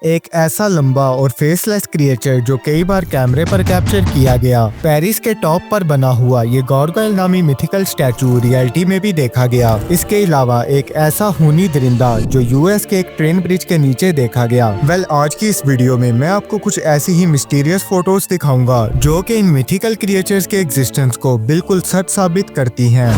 एक ऐसा लंबा और फेसलेस क्रिएचर जो कई बार कैमरे पर कैप्चर किया गया। पेरिस के टॉप पर बना हुआ ये गारगोइल नामी मिथिकल स्टैचू रियलिटी में भी देखा गया। इसके अलावा एक ऐसा खूनी दरिंदा जो यूएस के एक ट्रेन ब्रिज के नीचे देखा गया। आज की इस वीडियो में मैं आपको कुछ ऐसी ही मिस्टीरियस फोटोज दिखाऊंगा जो कि इन मिथिकल क्रिएचर्स के एग्जिस्टेंस को बिल्कुल सच साबित करती हैं।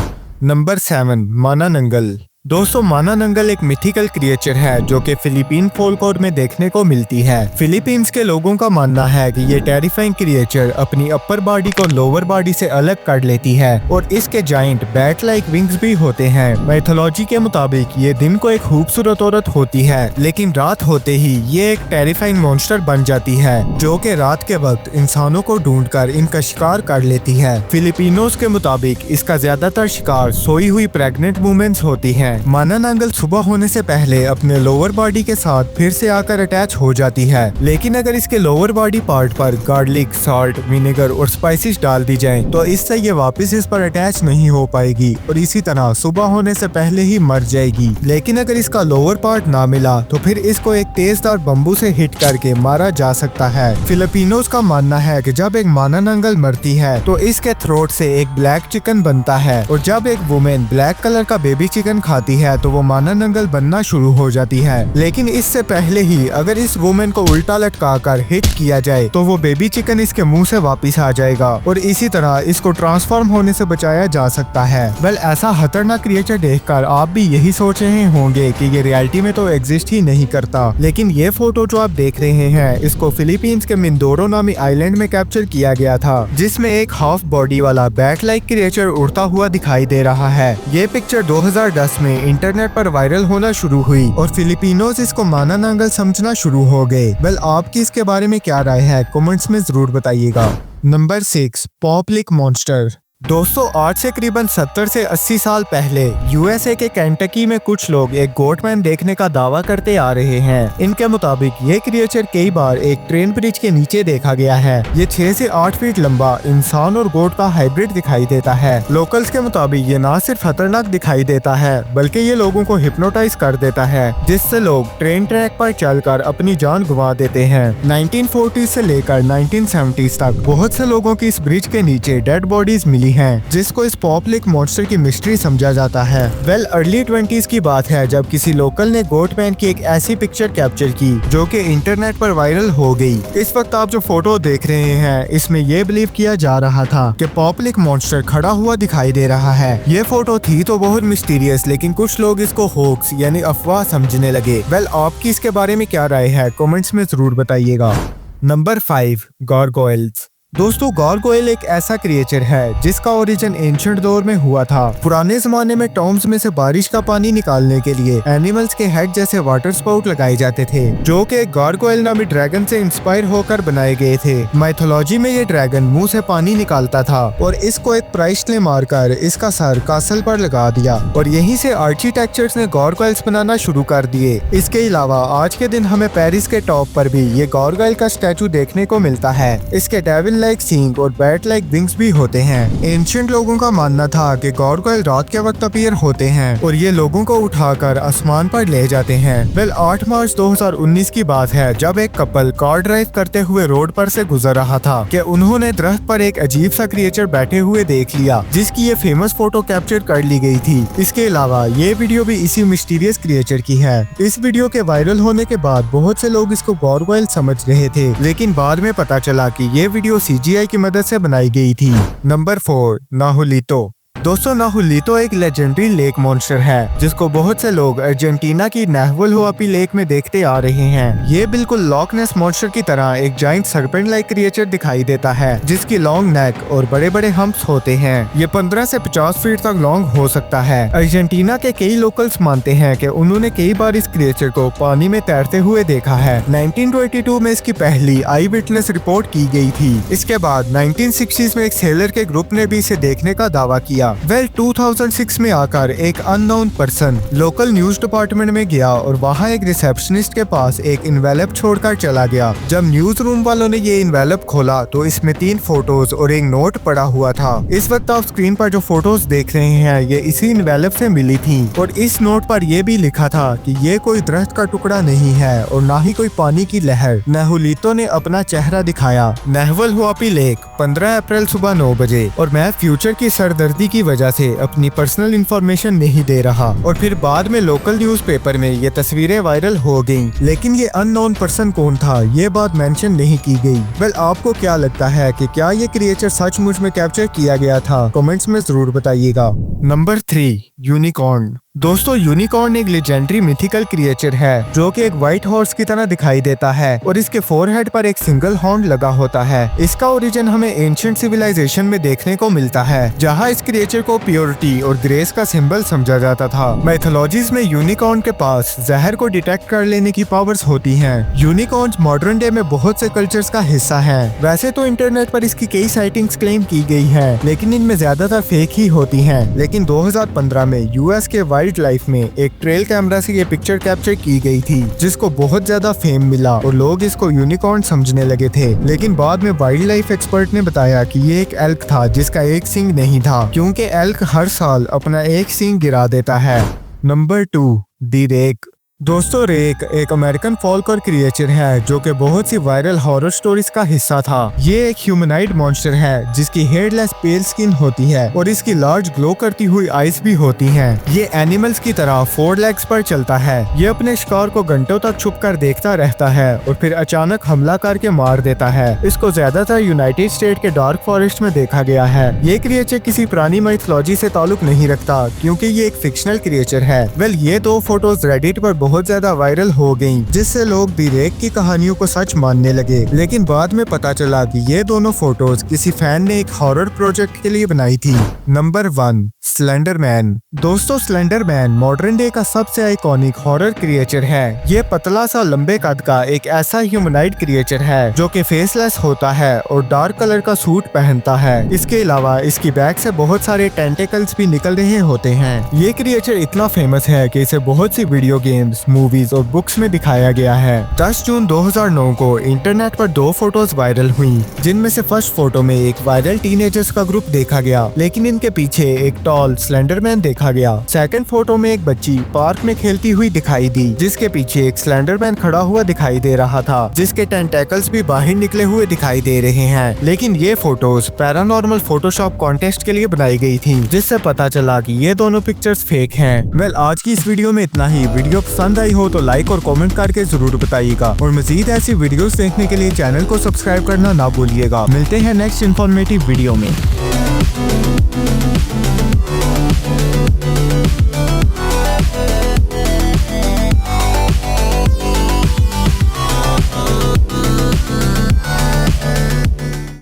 नंबर 7, माना नंगल। दोस्तों, माना नंगल एक मिथिकल क्रिएचर है जो कि फिलीपीन फोल्कलोर में देखने को मिलती है। फिलीपींस के लोगों का मानना है कि ये टेरिफाइंग क्रिएचर अपनी अपर बॉडी को लोअर बॉडी से अलग कर लेती है और इसके जाइंट बैट लाइक विंग्स भी होते हैं। मैथोलॉजी के मुताबिक ये दिन को एक खूबसूरत औरत होती है, लेकिन रात होते ही ये एक टेरिफाइंग मॉन्स्टर बन जाती है जो कि रात के वक्त इंसानों को ढूंढकर इनका शिकार कर लेती है। फिलिपिनोज के मुताबिक इसका ज्यादातर शिकार सोई हुई प्रेग्नेंट वुमेन्स होती है। माना नंगल सुबह होने से पहले अपने लोअर बॉडी के साथ फिर से आकर अटैच हो जाती है, लेकिन अगर इसके लोअर बॉडी पार्ट पर गार्लिक, सॉल्ट, विनेगर और स्पाइसेस डाल दी जाएं, तो इससे ये वापस इस पर अटैच नहीं हो पाएगी और इसी तरह सुबह होने से पहले ही मर जाएगी। लेकिन अगर इसका लोअर पार्ट ना मिला तो फिर इसको एक तेजदार बम्बू से हिट करके मारा जा सकता है। फिलिपिनोज का मानना है कि जब एक माना नंगल मरती है तो इसके थ्रोट से एक ब्लैक चिकन बनता है और जब एक वुमेन ब्लैक कलर का बेबी चिकन खाती है तो वो माना नंगल बनना शुरू हो जाती है। लेकिन इससे पहले ही अगर इस वुमेन को उल्टा लटकाकर हिट किया जाए तो वो बेबी चिकन इसके मुंह से वापस आ जाएगा और इसी तरह इसको ट्रांसफॉर्म होने से बचाया जा सकता है। ऐसा खतरनाक क्रिएचर देखकर आप भी यही सोच रहे होंगे कि ये रियलिटी में तो एग्जिस्ट ही नहीं करता, लेकिन ये फोटो जो आप देख रहे हैं इसको फिलीपींस के मिंदोरो नामी आइलैंड में कैप्चर किया गया था, जिसमें एक हाफ बॉडी वाला बैट लाइक क्रिएचर उड़ता हुआ दिखाई दे रहा है। ये पिक्चर 2010 में इंटरनेट पर वायरल होना शुरू हुई और फिलिपिनोज इसको माना नंगल समझना शुरू हो गए। आपकी इसके बारे में क्या राय है, कमेंट्स में जरूर बताइएगा। नंबर 6, पॉपलिक मॉन्स्टर। दोस्तों, आज से करीबन 70 से 80 साल पहले यूएसए के केंटकी में कुछ लोग एक गोटमैन देखने का दावा करते आ रहे हैं। इनके मुताबिक ये क्रिएचर कई बार एक ट्रेन ब्रिज के नीचे देखा गया है। ये 6 से 8 फीट लंबा इंसान और गोट का हाइब्रिड दिखाई देता है। लोकल्स के मुताबिक ये ना सिर्फ खतरनाक दिखाई देता है बल्कि ये लोगों को हिप्नोटाइज कर देता है, जिससे लोग ट्रेन ट्रैक पर चलकर अपनी जान गंवा देते हैं। 1940 से लेकर 1970s तक बहुत से लोगों की इस ब्रिज के नीचे डेड बॉडीज मिली हैं, जिसको इस पॉपलिक मॉन्स्टर की मिस्ट्री समझा जाता है। अर्ली 20s की बात है जब किसी लोकल ने गोटमैन की एक ऐसी पिक्चर कैप्चर की जो कि इंटरनेट पर वायरल हो गई। इस वक्त आप जो फोटो देख रहे हैं इसमें यह बिलीव किया जा रहा था कि पॉपलिक मॉन्स्टर खड़ा हुआ दिखाई दे रहा है। ये फोटो थी तो बहुत मिस्टीरियस, लेकिन कुछ लोग इसको होक्स यानी अफवाह समझने लगे। आपकी इसके बारे में क्या राय है, कमेंट्स में जरूर बताइएगा। नंबर 5, गारगोइल्स। दोस्तों, गारगोइल एक ऐसा क्रिएचर है जिसका ओरिजिन एंशिएंट दौर में हुआ था। पुराने जमाने में टॉम्स में से बारिश का पानी निकालने के लिए एनिमल्स के हेड जैसे वाटर स्पाउट लगाए जाते थे, जो कि गारगोइल नामी ड्रैगन से इंस्पायर होकर बनाए गए थे। माइथोलॉजी में ये ड्रैगन मुंह से पानी निकालता था और इसको एक प्राइस ने मारकर इसका सर कासल पर लगा दिया और यहीं से आर्किटेक्चर्स ने गारगोइल्स बनाना शुरू कर दिए। इसके अलावा आज के दिन हमें पेरिस के टॉप पर भी ये गारगोइल का स्टैचू देखने को मिलता है। इसके डेविल लाइक सींग और बैट लाइक विंग्स भी होते हैं। एंशिएंट लोगों का मानना था कि गारगोइल रात के वक्त अपीयर होते हैं और ये लोगों को उठाकर आसमान पर ले जाते हैं। 8 मार्च 2019 की बात है जब एक कपल कार ड्राइव करते हुए रोड पर से गुजर रहा था कि उन्होंने दरख्त पर एक अजीब सा क्रिएचर बैठे हुए देख लिया, जिसकी ये फेमस फोटो कैप्चर कर ली गई थी। इसके अलावा ये वीडियो भी इसी मिस्टीरियस क्रिएचर की है। इस वीडियो के वायरल होने के बाद बहुत से लोग इसको गारगोइल समझ रहे थे, लेकिन बाद में पता चला कि ये वीडियो CGI की मदद से बनाई गई थी। नंबर 4, नाहुलितो। दोस्तों, नाहुलितो एक लेजेंडरी लेक मॉन्स्टर है जिसको बहुत से लोग अर्जेंटीना की नाहुएलहुआपी लेक में देखते आ रहे हैं। ये बिल्कुल लॉक नेस मॉन्स्टर की तरह एक जाइंट सर्पेंट लाइक क्रिएचर दिखाई देता है जिसकी लॉन्ग नेक और बड़े बड़े हम्प्स होते हैं। ये 15 से 50 फीट तक लॉन्ग हो सकता है। अर्जेंटीना के कई लोकल्स मानते हैं कि उन्होंने कई बार इस क्रिएचर को पानी में तैरते हुए देखा है। 1922 में इसकी पहली आई विटनेस रिपोर्ट की गई थी। इसके बाद 1960s में एक सेलर के ग्रुप ने भी इसे देखने का दावा किया। वेल 2006 में आकर एक unknown person local news department में गया और वहाँ एक रिसेप्शनिस्ट के पास एक इन्वेलप छोड़कर चला गया। जब न्यूज रूम वालों ने ये इन्वेलप खोला तो इसमें 3 फोटोज और एक नोट पड़ा हुआ था। इस वक्त आप स्क्रीन पर जो फोटोज देख रहे हैं ये इसी इन्वेलप से मिली थी और इस नोट पर यह भी लिखा था कि ये कोई दरख्त का टुकड़ा नहीं है और ना ही कोई पानी की लहर। नहुलितो ने अपना चेहरा दिखाया। नहवल हुआपी लेक 15 अप्रैल सुबह 9 बजे और मैं फ्यूचर की सरदर्दी की वजह से अपनी पर्सनल इंफॉर्मेशन नहीं दे रहा। और फिर बाद में लोकल न्यूज़पेपर में ये तस्वीरें वायरल हो गईं, लेकिन ये अननोन पर्सन कौन था ये बात मेंशन नहीं की गई। वेल आपको क्या लगता है कि क्या ये क्रिएचर सचमुच में कैप्चर किया गया था? कमेंट्स में जरूर बताइएगा। Number 3 unicorn. दोस्तों यूनिकॉर्न एक लेजेंडरी मिथिकल क्रिएचर है जो कि एक व्हाइट हॉर्स की तरह दिखाई देता है और इसके फोरहेड पर एक सिंगल हॉर्न लगा होता है। इसका ओरिजिन हमें एंशिएंट सिविलाइजेशन में देखने को मिलता है जहां इस क्रिएचर को प्योरिटी और ग्रेस का सिंबल समझा जाता था। मैथोलॉजीज में यूनिकॉर्न के पास जहर को डिटेक्ट कर लेने की पावर्स होती हैं। यूनिकॉर्न्स मॉडर्न डे में बहुत से कल्चर्स का हिस्सा है। वैसे तो इंटरनेट पर इसकी कई साइटिंग्स क्लेम की गई है लेकिन इनमें ज्यादातर फेक ही होती है। लेकिन 2015 में यूएस के वाइल्ड लाइफ में एक ट्रेल कैमरा से ये पिक्चर कैप्चर की गई थी जिसको बहुत ज्यादा फेम मिला और लोग इसको यूनिकॉर्न समझने लगे थे। लेकिन बाद में वाइल्ड लाइफ एक्सपर्ट ने बताया कि ये एक एल्क था जिसका एक सींग नहीं था क्योंकि एल्क हर साल अपना एक सींग गिरा देता है। नंबर 2 दी रेक। दोस्तों रेक एक अमेरिकन फोल्क और क्रिएचर है जो कि बहुत सी वायरल हॉरर स्टोरीज का हिस्सा था। ये एक ह्यूमनाइड मॉन्स्टर है जिसकी हेडलेस पेल स्किन होती है और इसकी लार्ज ग्लो करती हुई आईज भी होती हैं। ये एनिमल्स की तरह 4 लेग्स पर चलता है। ये अपने शिकार को घंटों तक छुपकर देखता रहता है और फिर अचानक हमला करके मार देता है। इसको ज्यादातर यूनाइटेड स्टेट के डार्क फॉरेस्ट में देखा गया है। ये क्रिएचर किसी पुरानी माइथोलॉजी से ताल्लुक नहीं रखता क्योंकि ये एक फिक्शनल क्रिएचर है। वेल ये 2 फोटोज रेडिट पर बहुत ज्यादा वायरल हो गईं, जिससे लोग दी रेक की कहानियों को सच मानने लगे। लेकिन बाद में पता चला कि ये दोनों फोटोज किसी फैन ने एक हॉरर प्रोजेक्ट के लिए बनाई थी। Number 1 Slenderman. दोस्तों स्लेंडरमैन मॉडर्न डे का सबसे आइकॉनिक हॉरर क्रिएचर है। ये पतला सा लंबे कद का एक ऐसा ह्यूमनाइड क्रिएचर है जो कि फेसलेस होता है और डार्क कलर का सूट पहनता है। इसके अलावा इसकी बैक से बहुत सारे टेंटेकल्स भी निकल रहे होते हैं। ये क्रिएचर इतना फेमस है कि इसे बहुत सी वीडियो गेम्स, मूवीज और बुक्स में दिखाया गया है। 10 जून 2009 को इंटरनेट पर 2 फोटोज वायरल हुई जिनमें से फर्स्ट फोटो में एक वायरल टीनेजर्स का ग्रुप देखा गया लेकिन इनके पीछे एक टॉल स्लेंडरमैन देखा गया। सेकंड फोटो में एक बच्ची पार्क में खेलती हुई दिखाई दी जिसके पीछे एक स्लेंडरमैन खड़ा हुआ दिखाई दे रहा था जिसके टेंटेकल्स भी बाहर निकले हुए दिखाई दे रहे हैं। लेकिन ये फोटोज पैरानॉर्मल फोटोशॉप कॉन्टेस्ट के लिए बनाई गई थी जिससे पता चला कि ये दोनों पिक्चर्स फेक हैं। वेल आज की इस वीडियो में इतना ही। वीडियो पसंद आई हो तो लाइक और कमेंट करके जरूर बताइएगा और मजीद ऐसी वीडियोस देखने के लिए चैनल को सब्सक्राइब करना ना भूलिएगा। मिलते हैं नेक्स्ट इन्फॉर्मेटिव वीडियो में।